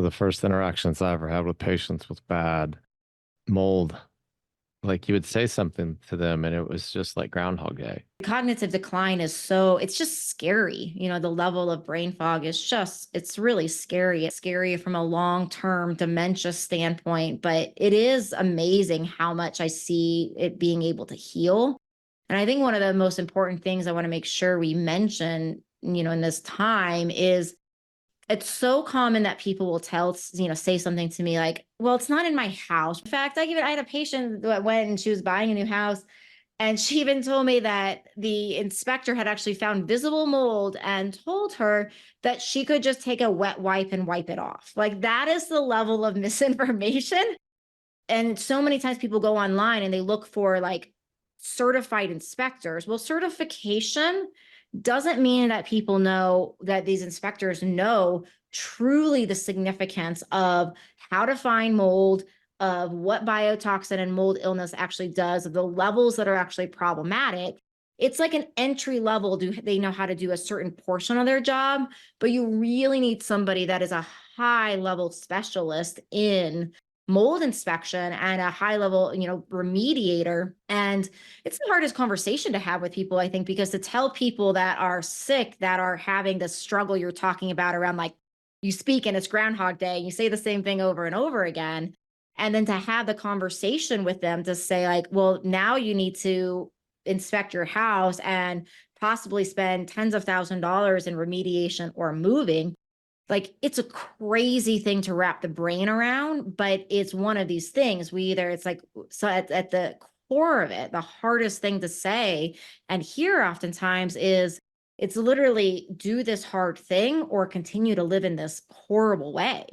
the first interactions I ever had with patients with bad mold. Like you would say something to them and it was just like Groundhog Day. Cognitive decline is it's just scary. The level of brain fog is it's really scary. It's scary from a long-term dementia standpoint, but it is amazing how much I see it being able to heal. And I think one of the most important things I want to make sure we mention, in this time is it's so common that people will say something to me like, well, it's not in my house. In fact, I had a patient that went and she was buying a new house. And she even told me that the inspector had actually found visible mold and told her that she could just take a wet wipe and wipe it off. Like that is the level of misinformation. And so many times people go online and they look for like certified inspectors. Well, certification doesn't mean that people know that these inspectors know truly the significance of how to find mold, of what biotoxin and mold illness actually does, of the levels that are actually problematic. It's like an entry level. Do they know how to do a certain portion of their job? But you really need somebody that is a high level specialist in mold inspection and a high level, remediator. And it's the hardest conversation to have with people, I think, because to tell people that are sick, that are having the struggle you're talking about around like you speak and it's Groundhog Day, you say the same thing over and over again. And then to have the conversation with them to say, like, well, now you need to inspect your house and possibly spend tens of $1,000s in remediation or moving. Like it's a crazy thing to wrap the brain around, but it's one of these things. It's like, so at the core of it, the hardest thing to say and hear oftentimes is it's literally do this hard thing or continue to live in this horrible way.